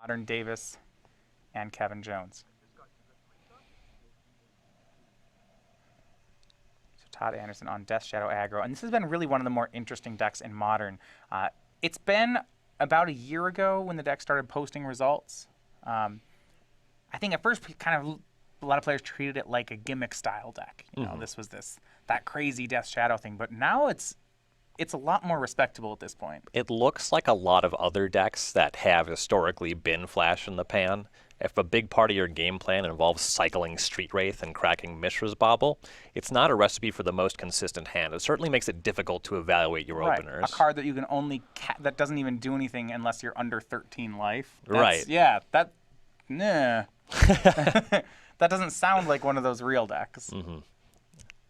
Modern Davis and Kevin Jones. So Todd Anderson on Death Shadow aggro. And this has been really one of the more interesting decks in Modern. It's been about a year ago when the deck started posting results. I think at first a lot of players treated it like a gimmick style deck. You know, this was that crazy Death Shadow thing, but now it's a lot more respectable at this point. It looks like a lot of other decks that have historically been flash in the pan. If a big part of your game plan involves cycling Street Wraith and cracking Mishra's Bauble, it's not a recipe for the most consistent hand. It certainly makes it difficult to evaluate your openers. A card that you can only that doesn't even do anything unless you're under 13 life. Right. Yeah, nah. That doesn't sound like one of those real decks.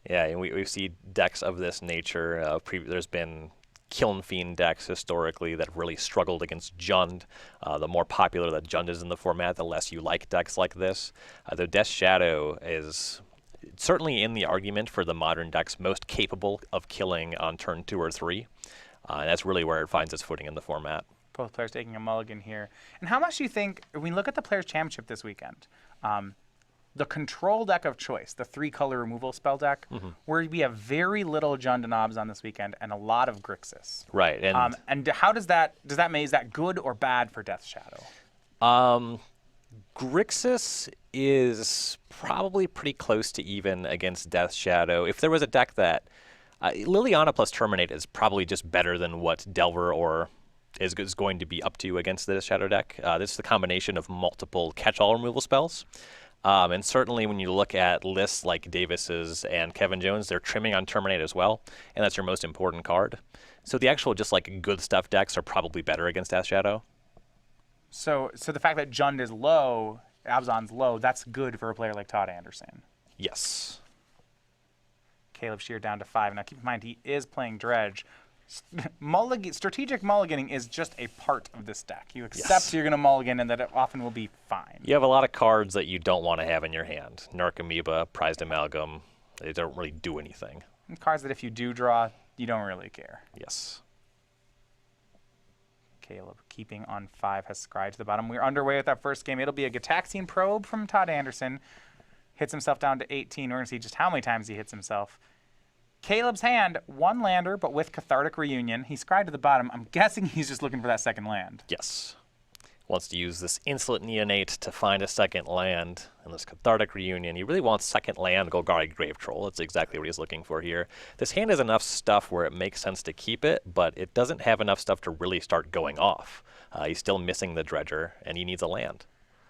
Yeah, and we see decks of this nature. There's been Kiln Fiend decks historically that have really struggled against Jund. The more popular that Jund is in the format, the less you like decks like this. The Death Shadow is certainly in the argument for the modern decks most capable of killing on turn 2 or 3. And that's really where it finds its footing in the format. Both players taking a mulligan here. And how much do you think, when we look at the Players' Championship this weekend, the control deck of choice, the 3-color removal spell deck, where we have very little Jund and Abzan this weekend and a lot of Grixis. Right. And how is that good or bad for Death Shadow? Grixis is probably pretty close to even against Death Shadow. If there was a deck that Liliana plus Terminate is probably just better than what Delver or is going to be up to against the Death Shadow deck. This is the combination of multiple catch-all removal spells. And certainly when you look at lists like Davis's and Kevin Jones, they're trimming on Terminate as well, and that's your most important card. So the actual just like good stuff decks are probably better against Death Shadow. So the fact that Jund is low, Abzan's low, that's good for a player like Todd Anderson. Yes. Caleb Scherer down to 5. Now keep in mind he is playing Dredge. Strategic mulliganing is just a part of this deck. You accept you're going to mulligan and that it often will be fine. You have a lot of cards that you don't want to have in your hand. Narc Amoeba, Prized Amalgam, they don't really do anything. And cards that if you do draw, you don't really care. Yes. Caleb keeping on 5 has scryed to the bottom. We're underway with that first game. It'll be a Gitaxian Probe from Todd Anderson. Hits himself down to 18. We're going to see just how many times he hits himself. Caleb's hand, 1 lander, but with Cathartic Reunion. He scryed to the bottom. I'm guessing he's just looking for that second land. Yes. Wants to use this Insolent Neonate to find a second land. And this Cathartic Reunion, he really wants second land Golgari Grave Troll. That's exactly what he's looking for here. This hand has enough stuff where it makes sense to keep it, but it doesn't have enough stuff to really start going off. He's still missing the Dredger, and he needs a land.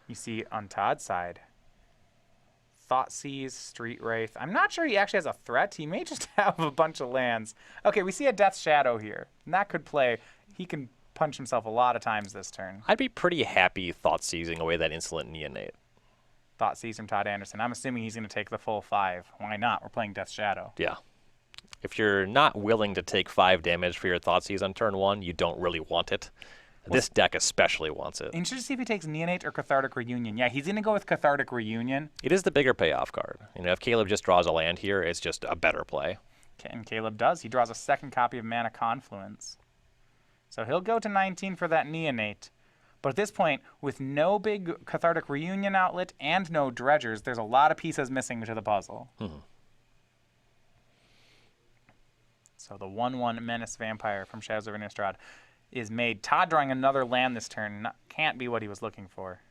You see on Todd's side, Thoughtseize, Street Wraith. I'm not sure he actually has a threat. He may just have a bunch of lands. Okay, we see a Death Shadow here. And that could play. He can punch himself a lot of times this turn. I'd be pretty happy Thoughtseizing away that Insolent Neonate. Thoughtseize from Todd Anderson. I'm assuming he's going to take the full 5. Why not? We're playing Death Shadow. Yeah. If you're not willing to take 5 damage for your Thoughtseize on turn 1, you don't really want it. This deck especially wants it. Interested to see if he takes Neonate or Cathartic Reunion. Yeah, he's going to go with Cathartic Reunion. It is the bigger payoff card. You know, if Caleb just draws a land here, it's just a better play. And Caleb does. He draws a second copy of Mana Confluence. So he'll go to 19 for that Neonate. But at this point, with no big Cathartic Reunion outlet and no Dredgers, there's a lot of pieces missing to the puzzle. So the 1/1 Menace Vampire from Shadows over Innistrad is made. Todd drawing another land this turn. Can't be what he was looking for.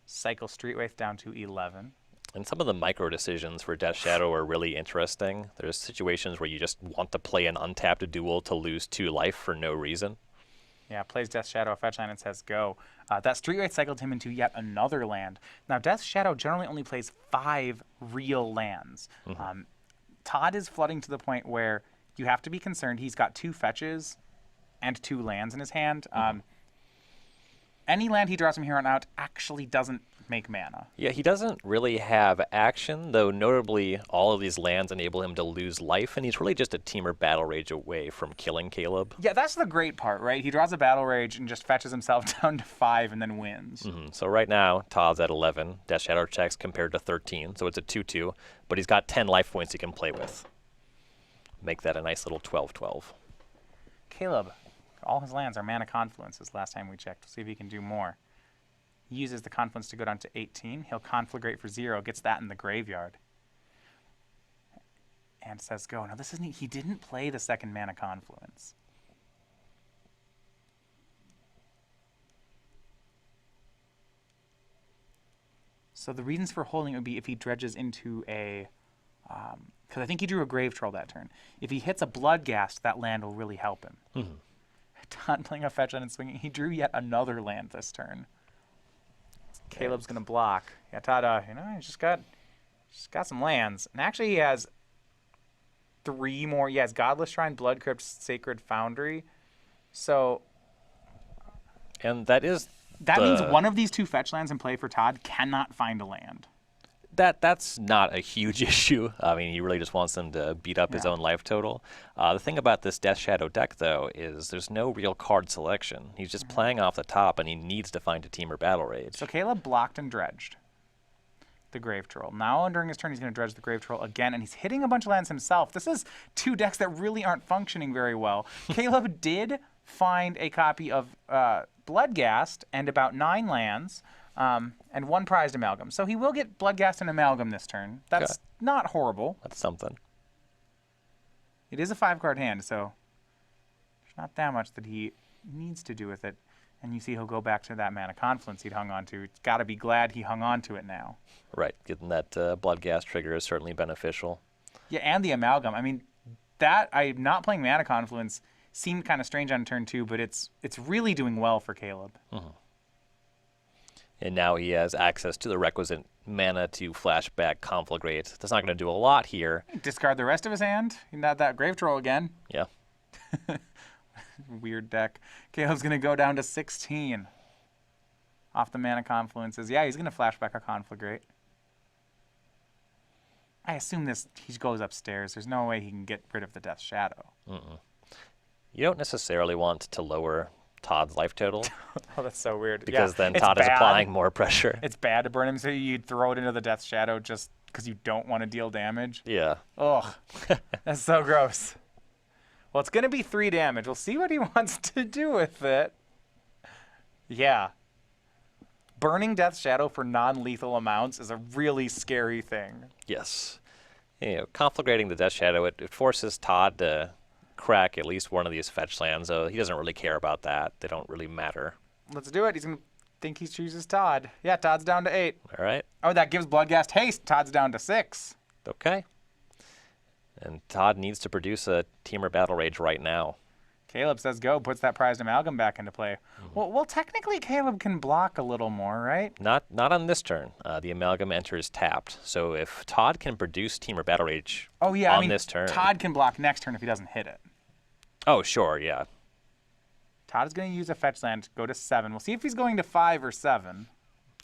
Cycle Street Wraith down to 11. And some of the micro decisions for Death Shadow are really interesting. There's situations where you just want to play an untapped duel to lose 2 life for no reason. Yeah, plays Death Shadow, fetch land, and says go. That Street Wraith cycled him into yet another land. Now, Death Shadow generally only plays 5 real lands. Todd is flooding to the point where you have to be concerned. He's got 2 fetches and 2 lands in his hand. Any land he draws from here on out actually doesn't make mana. Yeah, he doesn't really have action, though notably all of these lands enable him to lose life, and he's really just a Teamer Battle Rage away from killing Caleb. Yeah, that's the great part, right? He draws a Battle Rage and just fetches himself down to 5 and then wins. So right now, Todd's at 11. Death Shadow checks compared to 13, so it's a 2-2, but he's got 10 life points he can play with. Make that a nice little 12-12. Caleb, All his lands are mana confluences last time we checked. We'll see if he can do more. He uses the confluence to go down to 18. He'll conflagrate for 0, gets that in the graveyard. And says go. Now this isn't, he didn't play the second mana confluence. So the reasons for holding it would be if he dredges into a, because I think he drew a Grave Troll that turn. If he hits a Bloodghast, that land will really help him. Mm-hmm. Todd playing a fetch land and swinging. He drew yet another land this turn. Caleb's gonna block. Yeah, Todd, he just got some lands, and actually he has 3 more. He has Godless Shrine, Blood Crypt, Sacred Foundry. So, and that means one of these 2 fetch lands in play for Todd cannot find a land. That's not a huge issue. I mean, he really just wants them to beat up his own life total. The thing about this Death Shadow deck, though, is there's no real card selection. He's just playing off the top, and he needs to find a Temur Battle Rage. So Caleb blocked and dredged the Grave Troll. Now, during his turn, he's going to dredge the Grave Troll again, and he's hitting a bunch of lands himself. This is 2 decks that really aren't functioning very well. Caleb did find a copy of Bloodghast and about 9 lands. And 1 prized Amalgam. So he will get Bloodghast and Amalgam this turn. That's not horrible. That's something. It is a 5-card hand, so there's not that much that he needs to do with it. And you see he'll go back to that mana confluence he'd hung on to. It's got to be glad he hung on to it now. Right. Getting that Bloodghast trigger is certainly beneficial. Yeah, and the Amalgam. I mean, I'm not playing mana confluence seemed kind of strange on turn 2, but it's really doing well for Caleb. Mm-hmm. And now he has access to the requisite mana to flashback Conflagrate. That's not going to do a lot here. Discard the rest of his hand. Not that Grave Troll again. Yeah. Weird deck. Caleb's going to go down to 16 off the mana confluences. Yeah, he's going to flashback a Conflagrate. I assume he goes upstairs. There's no way he can get rid of the Death Shadow. Mm-mm. You don't necessarily want to lower Todd's life total. Oh, that's so weird. Because then Todd is applying more pressure. It's bad to burn him, so you'd throw it into the Death Shadow just because you don't want to deal damage. Yeah. Ugh. That's so gross. Well, it's going to be 3 damage. We'll see what he wants to do with it. Yeah. Burning Death Shadow for non-lethal amounts is a really scary thing. Yes. Conflagrating the Death Shadow, it forces Todd to crack at least one of these fetch lands, so he doesn't really care about that. They don't really matter. Let's do it. He's going to think he chooses Todd. Yeah, Todd's down to 8. All right. Oh, that gives Bloodghast haste. Todd's down to 6. Okay. And Todd needs to produce a Temur Battle Rage right now. Caleb says go, puts that prized Amalgam back into play. Mm-hmm. Well, technically Caleb can block a little more, right? Not on this turn. The Amalgam enters tapped. So if Todd can produce Temur Battle Rage on this turn. Todd can block next turn if he doesn't hit it. Oh, sure, yeah. Todd is going to use a fetch land to go to 7. We'll see if he's going to 5 or 7.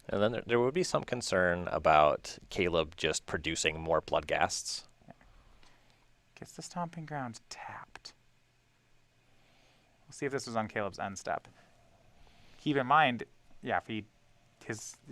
And then there would be some concern about Caleb just producing more Bloodghasts. Yeah. Gets the Stomping Grounds tapped. We'll see if this was on Caleb's end step. Keep in mind, yeah, if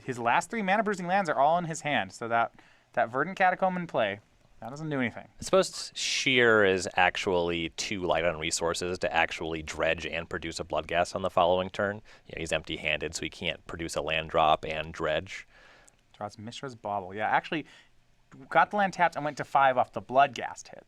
his last 3 mana bruising lands are all in his hand, so that Verdant Catacomb in play, that doesn't do anything. I suppose Scherer is actually too light on resources to actually dredge and produce a Bloodghast on the following turn. He's empty-handed, so he can't produce a land drop and dredge. Draws Mishra's Bauble. Yeah, actually, got the land tapped and went to 5 off the Bloodghast hit.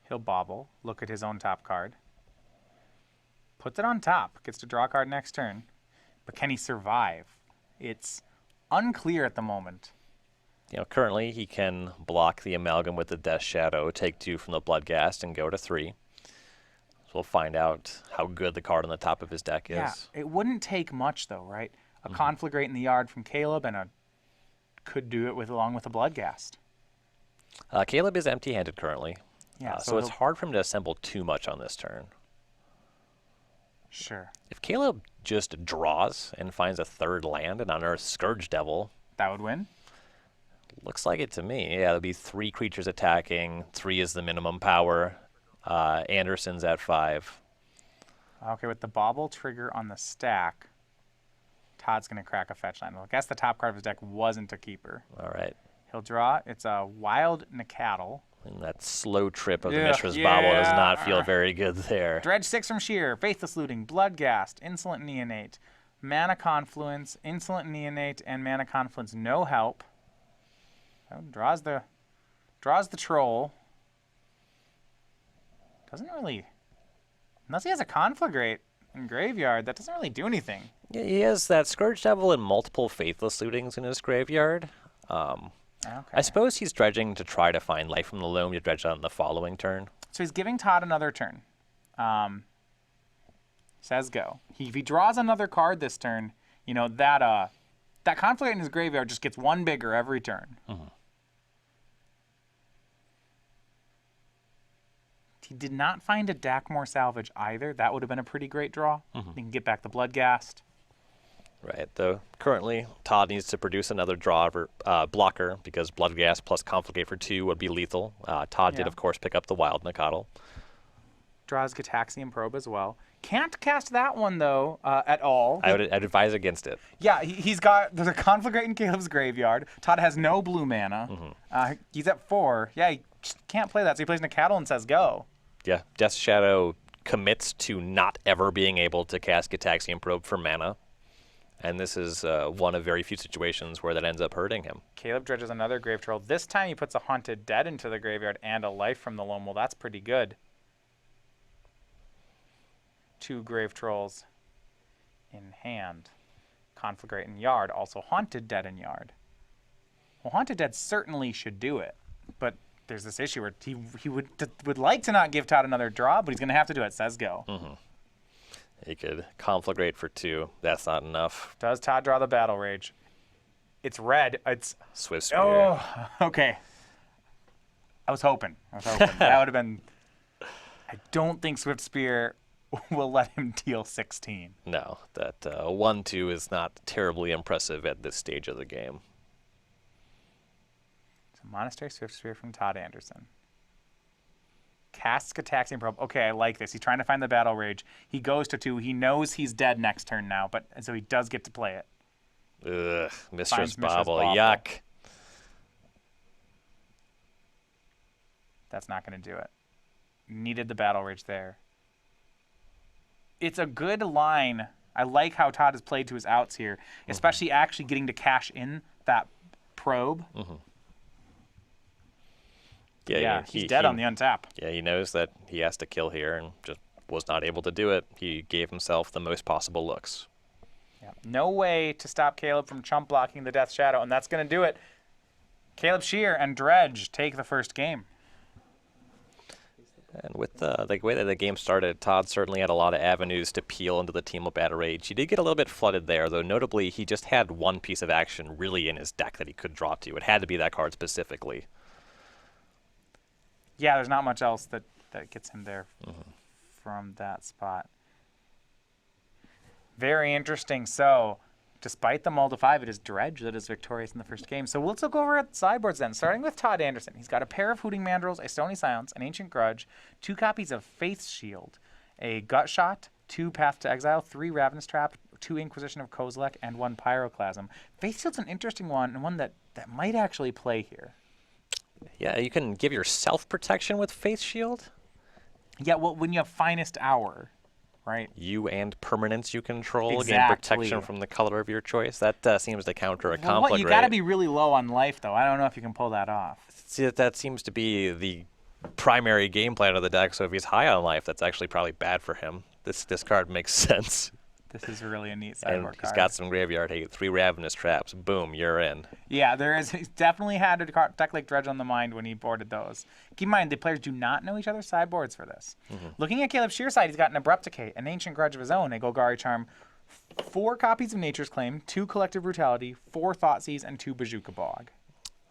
He'll bobble, look at his own top card, puts it on top, gets to draw a card next turn. But can he survive? It's unclear at the moment. Currently he can block the Amalgam with the Death Shadow, take 2 from the Bloodghast, and go to 3. So we'll find out how good the card on the top of his deck is. Yeah, it wouldn't take much though, right? A Conflagrate in the yard from Caleb and could do it along with a Bloodghast. Caleb is empty-handed currently. Yeah, so it's hard for him to assemble too much on this turn. Sure. If Caleb just draws and finds a 3rd land and unearths Scourge Devil, that would win? Looks like it to me. Yeah, there'll be 3 creatures attacking. 3 is the minimum power. Anderson's at 5. Okay, with the bauble trigger on the stack, Todd's going to crack a fetch line. Well, I guess the top card of his deck wasn't a keeper. All right. He'll draw. It's a Wild Nicatl. And that slow trip of the Ugh, Mishra's Bauble does not yeah. feel very good there. Dredge 6 from Scherer, Faithless Looting, Bloodghast, Insolent Neonate, Mana Confluence, Insolent Neonate, and Mana Confluence no help. Oh, draws the troll. Doesn't really, unless he has a Conflagrate in graveyard, that doesn't really do anything. Yeah, he has that Scourge Devil and multiple Faithless Lootings in his graveyard. Okay. I suppose he's dredging to try to find life from the loam to dredge on the following turn. So he's giving Todd another turn. Says go. If he draws another card this turn, you know, that Conflagrate in his graveyard just gets one bigger every turn. Mm-hmm. He did not find a Dakmor Salvage either. That would have been a pretty great draw. Mm-hmm. He can get back the Bloodghast. Right, though currently Todd needs to produce another blocker because Bloodghast plus Confligate for 2 would be lethal. Todd did, of course, pick up the Wild Nicatl. Draws Gitaxian Probe as well. Can't cast that one, though, at all. I'd advise against it. Yeah, there's a Conflagrate in Caleb's graveyard. Todd has no blue mana. Mm-hmm. He's at 4. Yeah, he just can't play that, so he plays Nicatl and says go. Yeah, Death Shadow commits to not ever being able to cast Gitaxian Probe for mana. And this is one of very few situations where that ends up hurting him. Caleb dredges another Grave Troll. This time he puts a Haunted Dead into the graveyard and a life from the loam. Well, that's pretty good. 2 Grave Trolls in hand. Conflagrate in yard. Also Haunted Dead in yard. Well, Haunted Dead certainly should do it. But there's this issue where he would like to not give Todd another draw, but he's going to have to do it. Says go. Mm-hmm. He could Conflagrate for 2. That's not enough. Does Todd draw the Battle Rage? It's red. It's Swift Spear. Oh, okay. I was hoping. That would have been. I don't think Swift Spear will let him deal 16. No, that 1/2 is not terribly impressive at this stage of the game. So Monastery Swift Spear from Todd Anderson. Casts Gitaxian Probe. Okay, I like this. He's trying to find the Battle Rage. He goes to 2. He knows he's dead next turn now, but so he does get to play it. Ugh, Mishra's Finds Mishra's Bauble. Bauble. Yuck. That's not going to do it. Needed the Battle Rage there. It's a good line. I like how Todd has played to his outs here, especially actually getting to cash in that probe. Mm-hmm. Yeah, he's dead on the untap. Yeah, he knows that he has to kill here and just was not able to do it. He gave himself the most possible looks. Yeah. No way to stop Caleb from chump blocking the Death Shadow, and that's going to do it. Caleb Scherer and Dredge take the first game. And with the way that the game started, Todd certainly had a lot of avenues to peel into the Team of Battle Rage. He did get a little bit flooded there, though notably he just had one piece of action really in his deck that he could draw to. It had to be that card specifically. Yeah, there's not much else that gets him there from that spot. Very interesting. So, despite the mull to 5, it is Dredge that is victorious in the first game. So let's look over at the sideboards then, starting with Todd Anderson. He's got a pair of Hooting Mandrills, a Stony Silence, an Ancient Grudge, 2 copies of Faith's Shield, a Gut Shot, 2 Path to Exile, 3 Ravenous Trap, 2 Inquisition of Kozilek, and 1 Pyroclasm. Faith's Shield's an interesting one, and one that might actually play here. Yeah, you can give yourself protection with Faith Shield. Yeah, well, when you have Finest Hour, right? You and permanents you control gain Exactly. protection from the color of your choice. That seems to counter a Well, conflict, you right? got to be really low on life, though. I don't know if you can pull that off. See, that seems to be the primary game plan of the deck, so if he's high on life, that's actually probably bad for him. This card makes sense. This is really a neat And sideboard he's card. got some graveyard hate, 3 Ravenous Traps. Boom, you're in. Yeah, there is. He's definitely had a deck like Dredge on the mind when he boarded those. Keep in mind, the players do not know each other's sideboards for this. Looking at Caleb Scheer's side, he's got an Abrupt Decay, an Ancient Grudge of his own, a Golgari Charm, 4 copies of Nature's Claim, 2 Collective Brutality, 4 Thoughtseize, and 2 Bajuka Bog.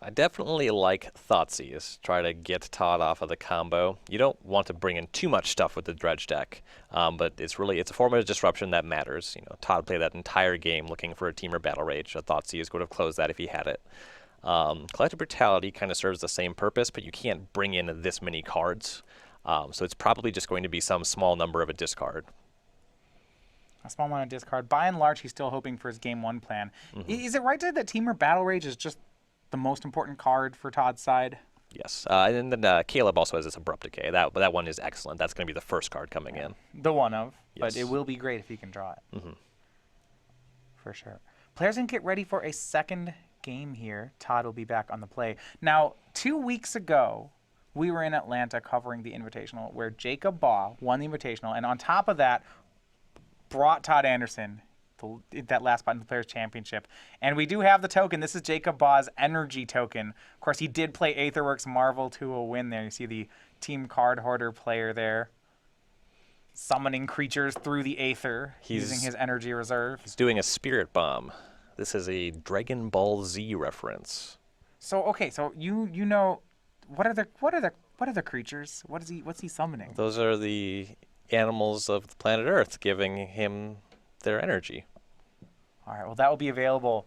I definitely like Thoughtseize. Try to get Todd off of the combo. You don't want to bring in too much stuff with the Dredge deck, but it's a form of disruption that matters. You know, Todd played that entire game looking for a Teamer Battle Rage. A Thoughtseize would have closed that if he had it. Collective Brutality kind of serves the same purpose, but you can't bring in this many cards. So it's probably just going to be some small number of a discard. A small amount of discard. By and large, he's still hoping for his game 1 plan. Is it right to say that Teamer Battle Rage is just the most important card for Todd's side? Yes. And then Caleb also has this Abrupt Decay. That one is excellent. That's going to be the first card coming in. The one of. Yes. But it will be great if he can draw it. For sure. Players can get ready for a second game here. Todd will be back on the play. Now, 2 weeks ago, we were in Atlanta covering the Invitational where Jacob Baugh won the Invitational. And on top of that, brought Todd Anderson that last spot in the Players' Championship. And we do have the token. This is Jacob Baugh's energy token. Of course, he did play Aetherworks Marvel to a win there. You see the Team Card Hoarder player there. Summoning creatures through the Aether using his energy reserve. He's doing a Spirit Bomb. This is a Dragon Ball Z reference. So okay, so you know what are the creatures? What's he summoning? Those are the animals of the planet Earth giving him their energy. All right, well, that will be available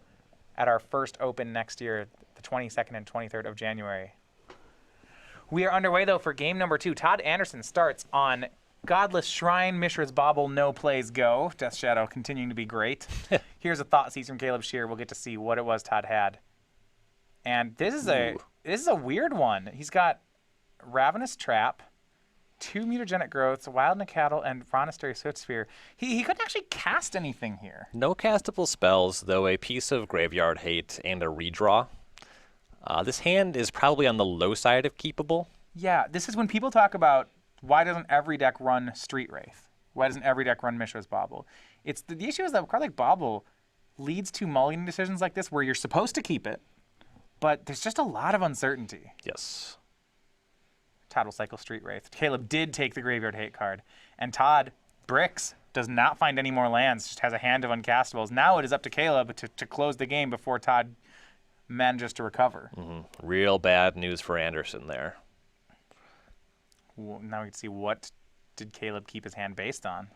at our first open next year, the 22nd and 23rd of January. We are underway, though, for game number 2. Todd Anderson starts on Godless Shrine, Mishra's Bauble, no plays go. Death Shadow continuing to be great. Here's a Thoughtseize from Caleb Scherer. We'll get to see what it was Todd had. And this is a weird one. He's got Ravenous Trap, 2 Mutagenic Growths, Wild Nacatl, and Monastery Swift Spear. He couldn't actually cast anything here. No castable spells, though a piece of Graveyard Hate and a redraw. This hand is probably on the low side of keepable. Yeah, this is when people talk about why doesn't every deck run Street Wraith? Why doesn't every deck run Mishra's Bauble? It's the issue is that a card like Bauble leads to mulliganing decisions like this where you're supposed to keep it, but there's just a lot of uncertainty. Yes. Todd will cycle Street Wraith. Caleb did take the Graveyard Hate card. And Todd bricks, does not find any more lands, just has a hand of uncastables. Now it is up to Caleb to close the game before Todd manages to recover. Real bad news for Anderson there. Well, now we can see what did Caleb keep his hand based on.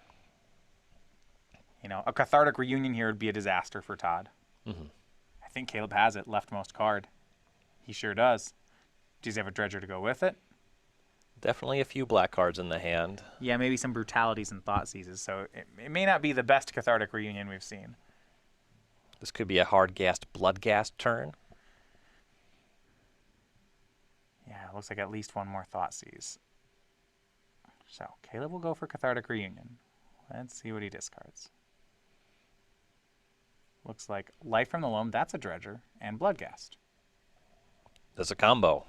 You know, a Cathartic Reunion here would be a disaster for Todd. I think Caleb has it, leftmost card. He sure does. Does he have a Dredger to go with it? Definitely a few black cards in the hand. Yeah, maybe some Brutalities and Thoughtseizes, so it may not be the best Cathartic Reunion we've seen. This could be a hard-gassed, blood-gassed turn. Yeah, it looks like at least one more Thoughtseize. So, Caleb will go for Cathartic Reunion. Let's see what he discards. Looks like Life from the Loam, that's a Dredger, and Bloodghast. There's a combo.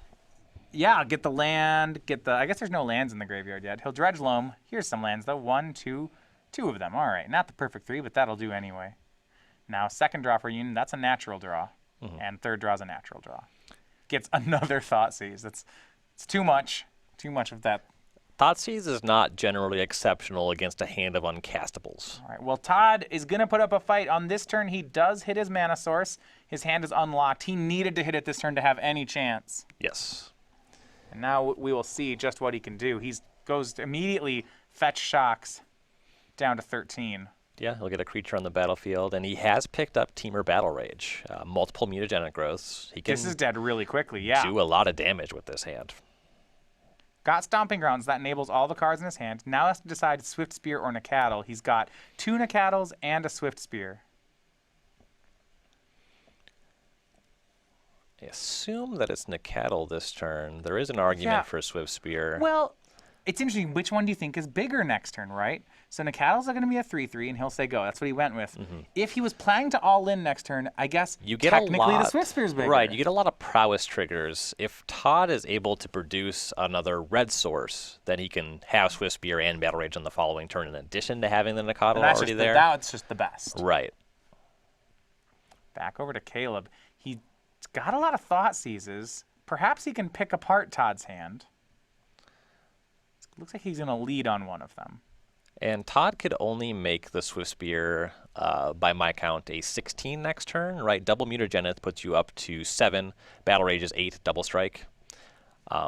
Yeah, get the land, I guess there's no lands in the graveyard yet. He'll Dredge Loam. Here's some lands, though. 1, 2, 2 of them. All right, not the perfect 3, but that'll do anyway. Now, second draw for Union, that's a natural draw. And third draw is a natural draw. Gets another Thoughtseize. It's too much. Too much of that. Thoughtseize is not generally exceptional against a hand of uncastables. All right, well, Todd is going to put up a fight. On this turn, he does hit his mana source. His hand is unlocked. He needed to hit it this turn to have any chance. Yes. And now we will see just what he can do. He goes to immediately fetch shocks down to 13. Yeah, he'll get a creature on the battlefield, and he has picked up Teamer Battle Rage. Multiple Mutagenic Growths. He can This is dead really quickly, yeah. do a lot of damage with this hand. Got Stomping Grounds. That enables all the cards in his hand. Now has to decide Swift Spear or Nacatl. He's got 2 Nacatls and a Swift Spear. I assume that it's Nacatl this turn. There is an argument for Swift Spear. Well, it's interesting. Which one do you think is bigger next turn, right? So Nacatls are going to be a 3/3, and he'll say go. That's what he went with. If he was planning to all in next turn, I guess You get technically a lot, the Swift Spear's bigger. Right, you get a lot of prowess triggers. If Todd is able to produce another red source, then he can have Swift Spear and Battle Rage on the following turn in addition to having the Nacatl already there. That's just the best. Right. Back over to Caleb. He's got a lot of Thought Seizes. Perhaps he can pick apart Todd's hand. Looks like he's going to lead on one of them. And Todd could only make the Swift Spear, by my count, a 16 next turn, right? Double Mutagenith puts you up to 7. Battle Rage is 8, double strike.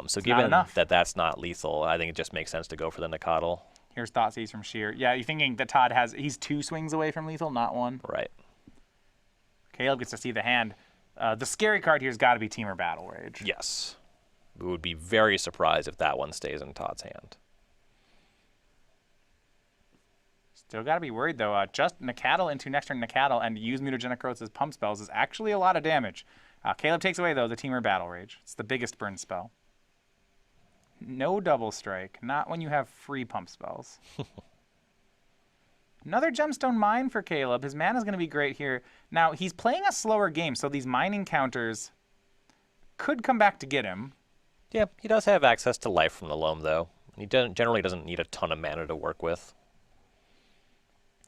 So given that that's not lethal, I think it just makes sense to go for the Nacatl. Here's Thoughtseize from Scherer. Yeah, you're thinking that Todd he's 2 swings away from lethal, not 1? Right. Caleb gets to see the hand. The scary card here has got to be Teamer Battle Rage. Yes. We would be very surprised if that one stays in Todd's hand. Still got to be worried, though. Just Nacatl into next turn Nacatl and use Mutagenic Growth as pump spells is actually a lot of damage. Caleb takes away, though, the Temur Battle Rage. It's the biggest burn spell. No double strike. Not when you have free pump spells. Another Gemstone Mine for Caleb. His mana's going to be great here. Now, he's playing a slower game, so these mining counters could come back to get him. Yeah, he does have access to life from the loam, though. He generally doesn't need a ton of mana to work with.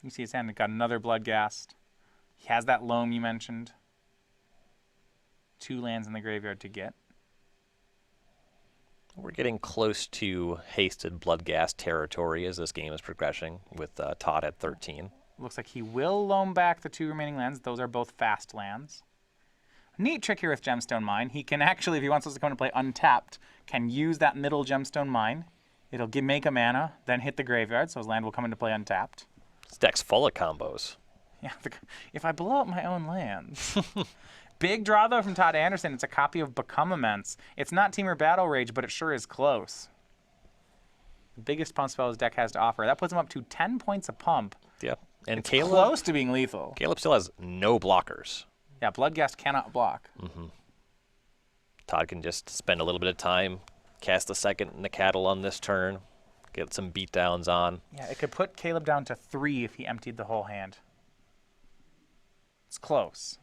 You see his hand got another Bloodghast. He has that loam you mentioned. 2 lands in the graveyard to get. We're getting close to hasted Bloodghast territory as this game is progressing, with Todd at 13. Looks like he will loam back the 2 remaining lands. Those are both fast lands. Neat trick here with Gemstone Mine. He can actually, if he wants us to come to play untapped, can use that middle Gemstone Mine. It'll make a mana, then hit the graveyard, so his land will come into play untapped. This deck's full of combos. Yeah, if I blow up my own lands. Big draw, though, from Todd Anderson. It's a copy of Become Immense. It's not Temur Battle Rage, but it sure is close. The biggest pump spell his deck has to offer. That puts him up to 10 points a pump. Yep. And it's Caleb, close to being lethal. Caleb still has no blockers. Yeah, Bloodghast cannot block. Todd can just spend a little bit of time, cast a second Nacatl on this turn, get some beatdowns on. Yeah, it could put Caleb down to 3 if he emptied the whole hand. It's close.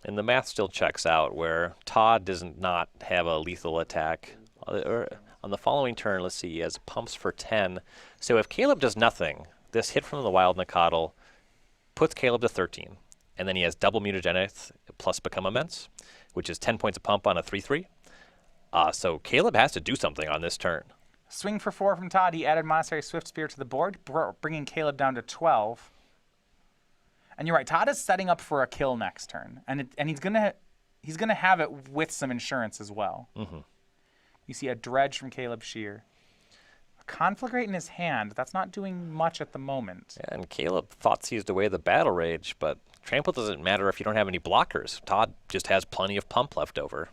And the math still checks out, where Todd does not have a lethal attack. On the following turn, let's see, he has pumps for 10. So if Caleb does nothing, this hit from the Wild Nacatl puts Caleb to 13. And then he has double Mutagenic plus Become Immense, which is 10 points a pump on a 3/3. So Caleb has to do something on this turn. Swing for 4 from Todd. He added Monastery Swift Spear to the board, bringing Caleb down to 12. And you're right, Todd is setting up for a kill next turn, and he's gonna have it with some insurance as well. You see a Dredge from Caleb Scherer. A Conflagrate in his hand. That's not doing much at the moment. Yeah, and Caleb thought seized away the Battle Rage, but Trample doesn't matter if you don't have any blockers. Todd just has plenty of pump left over.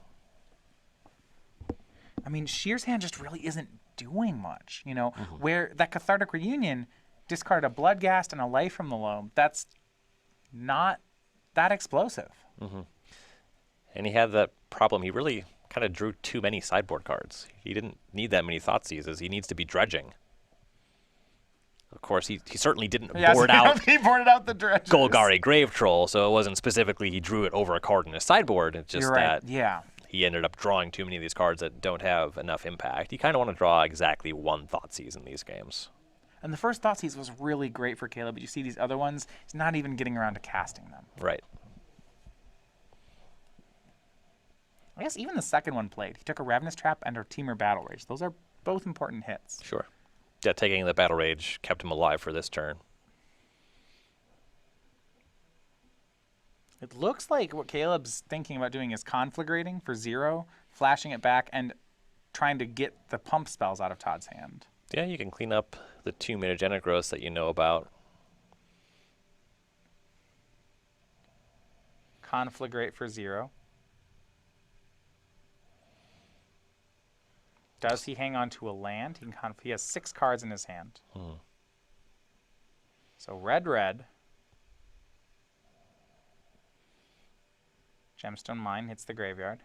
I mean, Shear's hand just really isn't doing much. You know, where that Cathartic Reunion discarded a Bloodghast and a Life from the Loam. That's not that explosive. And he had that problem. He really kind of drew too many sideboard cards. He didn't need that many Thought Seizes. He needs to be dredging. Of course, he certainly didn't board out he boarded out the Dredges. Golgari Grave Troll, so it wasn't specifically he drew it over a card in his sideboard. It's just that he ended up drawing too many of these cards that don't have enough impact. You kind of want to draw exactly one Thoughtseize in these games. And the first Thoughtseize was really great for Caleb, but you see these other ones, he's not even getting around to casting them. Right. I guess even the second one played. He took a Ravenous Trap and a Temur Battle Rage. Those are both important hits. Sure. Yeah, taking the Battle Rage kept him alive for this turn. It looks like what Caleb's thinking about doing is conflagrating for 0, flashing it back, and trying to get the pump spells out of Todd's hand. Yeah, you can clean up the 2 Mutagenic Growths that you know about. Conflagrate for 0. Does he hang on to a land? He has 6 cards in his hand. So red. Gemstone Mine hits the graveyard.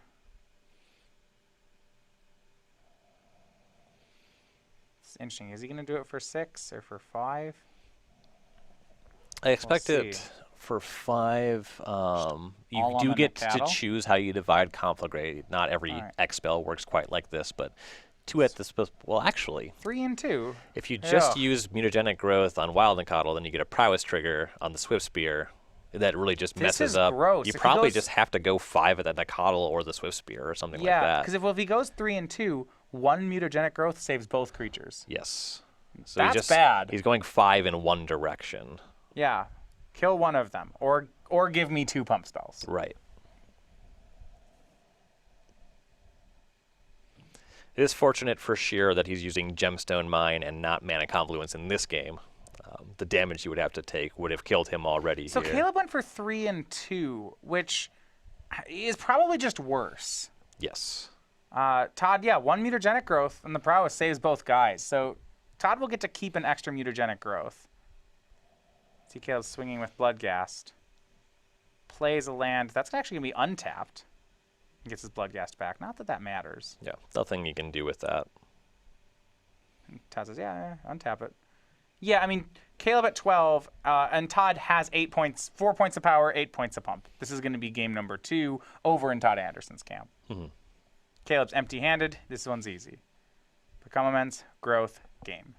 It's interesting. Is he going to do it for 6 or for 5? I expect it for 5. You do get to choose how you divide Conflagrate. Not every X spell works quite like this, but 2 at this. Well, actually, 3 and 2. If you just use Mutagenic Growth on Wild Nacatl, then you get a Prowess trigger on the Swift Spear. That really just messes up. Gross. You probably just have to go 5 at the Nacatl or the Swift Spear or something like that. Yeah, because if he goes 3 and 2, 1 Mutagenic Growth saves both creatures. Yes. So that's bad. He's going 5 in one direction. Yeah. Kill one of them. Or give me 2 pump spells. Right. It is fortunate for Scherer that he's using Gemstone Mine and not Mana Confluence in this game. The damage he would have to take would have killed him already. So here. Caleb went for 3 and 2, which is probably just worse. Yes. Todd, 1 Mutagenic Growth and the Prowess saves both guys. So Todd will get to keep an extra mutagenic growth. See Caleb swinging with Bloodghast. Plays a land. That's actually going to be untapped. Gets his Bloodghast back. Not that that matters. Yeah, nothing you can do with that. And Todd says, yeah, untap it. Yeah, I mean, Caleb at 12, and Todd has 8 points, 4 points of power, 8 points of pump. This is going to be game number 2 over in Todd Anderson's camp. Caleb's empty-handed. This one's easy. Become immense, growth, game.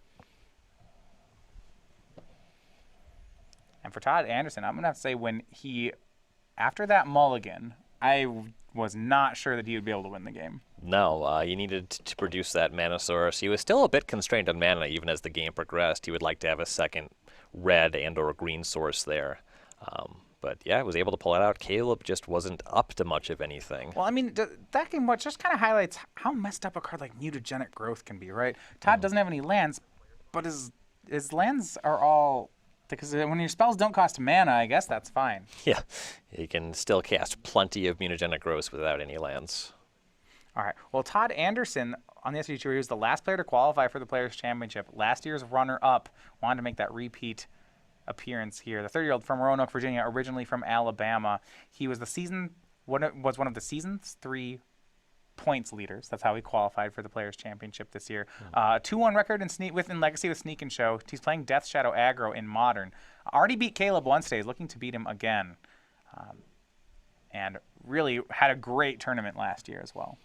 And for Todd Anderson, I'm going to have to say after that mulligan, I was not sure that he would be able to win the game. No, he needed to produce that mana source. He was still a bit constrained on mana even as the game progressed. He would like to have a second red and or green source there. But yeah, was able to pull it out. Caleb just wasn't up to much of anything. Well, I mean, that game just kind of highlights how messed up a card like Mutagenic Growth can be, right? Todd doesn't have any lands, but his lands are all... Because when your spells don't cost mana, I guess that's fine. Yeah, he can still cast plenty of mutagenic growth without any lands. All right. Well, Todd Anderson on the SCG Tour, he was the last player to qualify for the Players' Championship. Last year's runner-up, wanted to make that repeat appearance here. The 30-year-old from Roanoke, Virginia, originally from Alabama. He was one of the season's 3 points leaders. That's how he qualified for the Players' Championship this year. 2-1 record in Legacy with Sneak and Show. He's playing Death Shadow aggro in Modern. Already beat Caleb once today. He's looking to beat him again. And really had a great tournament last year as well.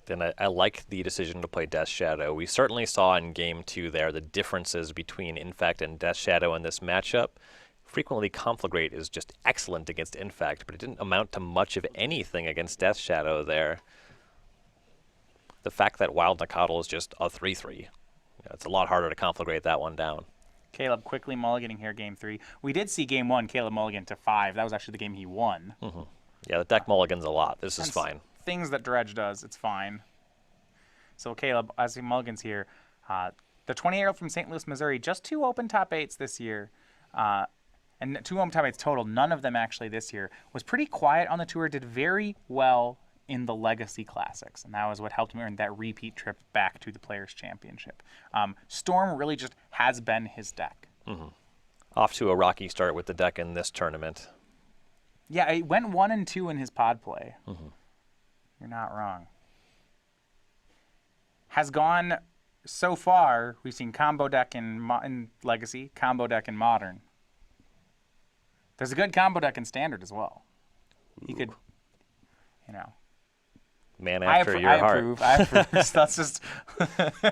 Then I like the decision to play Death Shadow. We certainly saw in Game 2 there the differences between Infect and Death Shadow in this matchup. Frequently, Conflagrate is just excellent against Infect, but it didn't amount to much of anything against Death Shadow there. The fact that Wild Nacatl is just a 3/3, it's a lot harder to Conflagrate that one down. Caleb quickly mulliganing here Game 3. We did see Game 1, Caleb mulligan to 5. That was actually the game he won. Yeah, the deck mulligans a lot. This is fine. Things that Dredge does, it's fine. So Caleb, as he mulligans here, the 20-year-old from St. Louis, Missouri, just 2 open top 8s this year. And 2 open top 8s total, none of them actually this year. Was pretty quiet on the tour, did very well in the Legacy Classics. And that was what helped him earn that repeat trip back to the Players' Championship. Storm really just has been his deck. Off to a rocky start with the deck in this tournament. Yeah, he went 1-2 in his pod play. You're not wrong. Has gone so far, we've seen combo deck in Legacy, combo deck in Modern. There's a good combo deck in Standard as well. You could, Man after your heart. I approve. So that's just... He's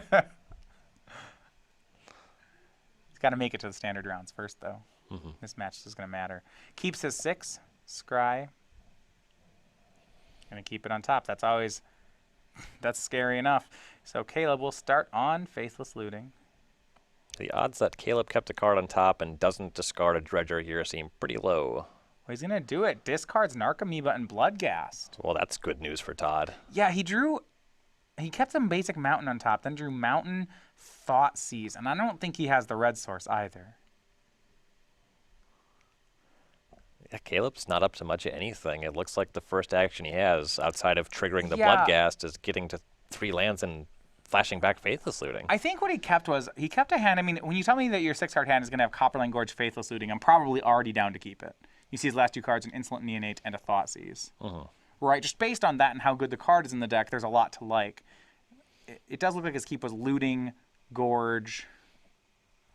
got to make it to the Standard rounds first, though. This match is going to matter. Keeps his 6, Scry. Going to keep it on top. That's scary enough. So Caleb will start on Faithless Looting. The odds that Caleb kept a card on top and doesn't discard a Dredger here seem pretty low. Well, he's going to do it. Discards Narcomoeba and Bloodghast. Well, that's good news for Todd. Yeah, he kept some basic Mountain on top, then drew Mountain, Thoughtseize, and I don't think he has the red source either. Yeah, Caleb's not up to much of anything. It looks like the first action he has, outside of triggering the Bloodghast, is getting to 3 lands and flashing back Faithless Looting. I think what he kept a hand. I mean, when you tell me that your 6-card hand is going to have Copperline Gorge, Faithless Looting, I'm probably already down to keep it. You see his last 2 cards, an Insolent Neonate and a Thoughtseize. Right, just based on that and how good the card is in the deck, there's a lot to like. It does look like his keep was Looting, Gorge,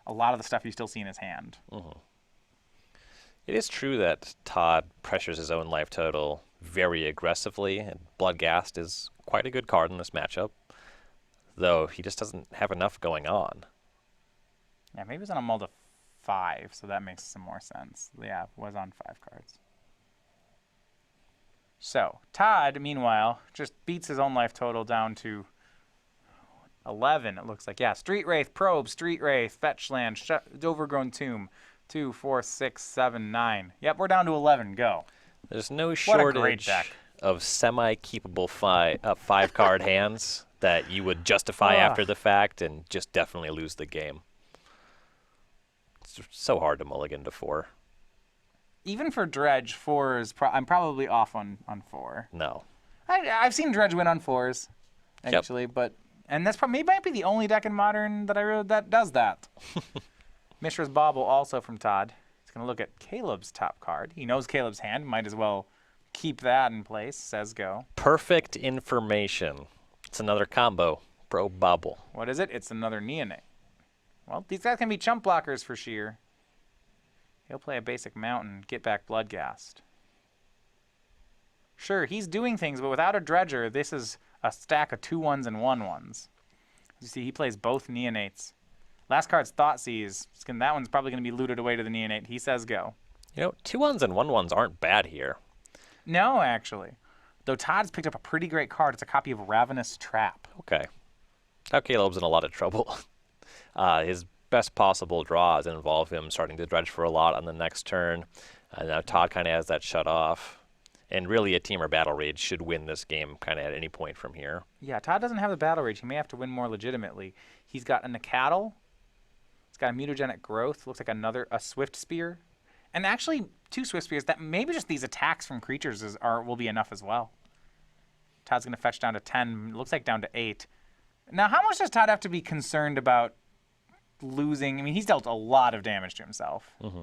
a lot of the stuff you still see in his hand. It is true that Todd pressures his own life total very aggressively, and Bloodghast is quite a good card in this matchup, though he just doesn't have enough going on. Yeah, maybe he's on a mull to 5, so that makes some more sense. Yeah, was on 5 cards. So, Todd, meanwhile, just beats his own life total down to 11, it looks like. Yeah, Street Wraith, Probe, Street Wraith, Fetch Land, Overgrown Tomb, 2, 4, 6, 7, 9. Yep, we're down to 11. Go. There's no shortage of semi-keepable 5-card hands that you would justify after the fact and just definitely lose the game. It's so hard to mulligan to 4. Even for Dredge, 4 is... I'm probably off on 4. No. I've seen Dredge win on 4s, actually, but And that's probably might be the only deck in Modern that does that. Mishra's Bauble, also from Todd. He's going to look at Caleb's top card. He knows Caleb's hand. Might as well keep that in place. Says go. Perfect information. It's another combo. Pro Bauble. What is it? It's another Neonate. Well, these guys can be chump blockers for Scherer. He'll play a basic Mountain, get back Bloodghast. Sure, he's doing things, but without a Dredger, this is a stack of 2-1s and 1-1s. You see, he plays both Neonates. Last card's Thoughtseize. That one's probably going to be looted away to the Neonate. He says go. 2-1s and 1-1s aren't bad here. No, actually. Though Todd's picked up a pretty great card. It's a copy of Ravenous Trap. Okay. Now Caleb's in a lot of trouble. His best possible draws involve him starting to dredge for a lot on the next turn. Now Todd kind of has that shut off. And really, a Team or Battle Rage should win this game kind of at any point from here. Yeah, Todd doesn't have the Battle Rage. He may have to win more legitimately. He's got a Nacatl. He's got a Mutagenic Growth. Looks like a Swift Spear. And actually, 2 Swift Spears. That maybe just these attacks from creatures will be enough as well. Todd's going to fetch down to 10. Looks like down to 8. Now, how much does Todd have to be concerned about losing? I mean, he's dealt a lot of damage to himself. Mm-hmm.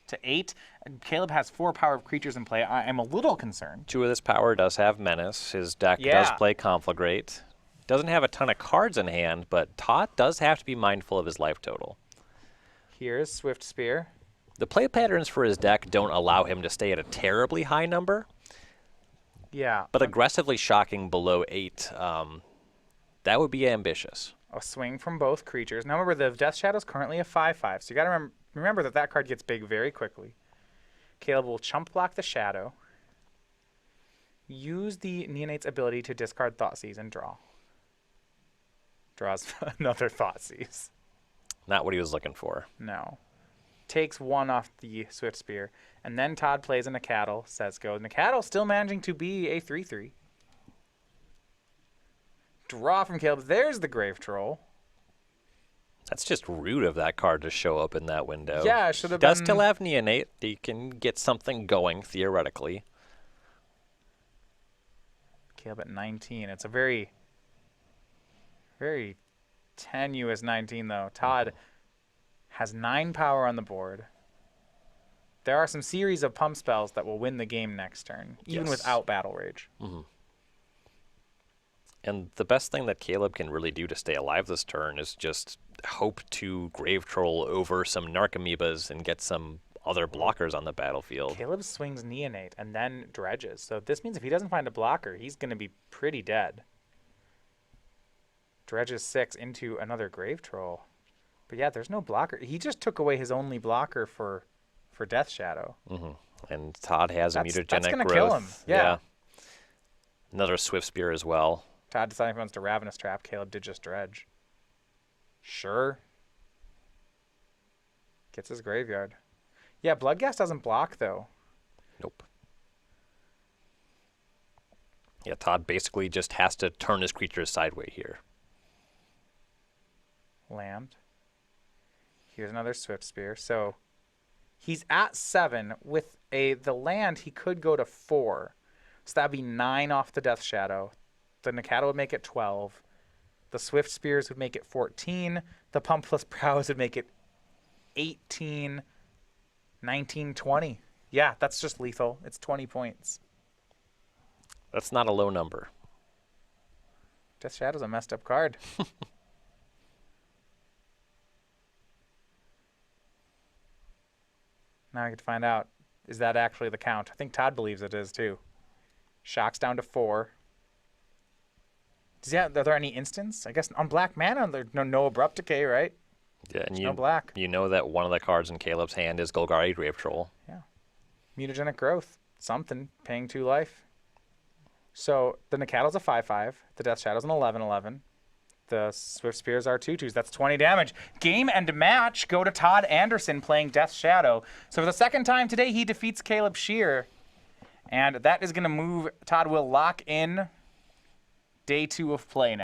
To 8. Caleb has 4 power of creatures in play. I'm a little concerned. 2 of this power does have Menace. His deck does play Conflagrate. Doesn't have a ton of cards in hand, but Todd does have to be mindful of his life total. Here's Swift Spear. The play patterns for his deck don't allow him to stay at a terribly high number. Yeah. But aggressively shocking below 8, that would be ambitious. A swing from both creatures. Now remember, the Death Shadow's currently a 5/5, so you got to remember that card gets big very quickly. Caleb will chump block the Shadow. Use the Neonate's ability to discard Thoughtseize and draw. Draws another Thoughtseize. Not what he was looking for. No. Takes 1 off the Swift Spear. And then Todd plays a Nacatl, says go. Nacatl still managing to be a 3/3. Draw from Caleb. There's the Grave Troll. That's just rude of that card to show up in that window. Yeah, it should have been. Does still have Neonate. He can get something going, theoretically. Caleb at 19. It's a very, very tenuous 19, though. Todd has 9 power on the board. There are some series of pump spells that will win the game next turn, even without Battle Rage. Mm-hmm. And the best thing that Caleb can really do to stay alive this turn is just hope to Grave Troll over some Narcomoebas and get some other blockers on the battlefield. Caleb swings Neonate and then dredges. So this means if he doesn't find a blocker, he's going to be pretty dead. Dredges 6 into another Grave Troll. But yeah, there's no blocker. He just took away his only blocker for Death Shadow. Mm-hmm. And Todd has a Mutagenic That's going to Growth. kill him. Yeah. Another Swift Spear as well. Todd deciding if he wants to Ravenous Trap. Caleb did just dredge. Sure. Gets his graveyard. Yeah, Bloodghast doesn't block, though. Nope. Yeah, Todd basically just has to turn his creatures sideways here. Land. Here's another Swift Spear. So he's at 7. With the land, he could go to 4. So that'd be 9 off the Death Shadow. The Nacatl would make it 12. The Swift Spears would make it 14. The Pump plus Prowess would make it 18, 19, 20. Yeah, that's just lethal. It's 20 points. That's not a low number. Death Shadow's a messed up card. Now I get to find out, is that actually the count? I think Todd believes it is, too. Shock's down to 4. Are there any instants? I guess on black mana, there's no abrupt decay, right? Yeah, and no black. You know that one of the cards in Caleb's hand is Golgari Grave Troll. Yeah. Mutagenic Growth. Something. Paying 2 life. So the Nacatl's a 5/5. The Death Shadow's an 11/11. The Swift Spears are 2/2s. That's 20 damage. Game and match go to Todd Anderson playing Death Shadow. So for the second time today, he defeats Caleb Scherer. And that is going to move. Todd will lock in day 2 of play now.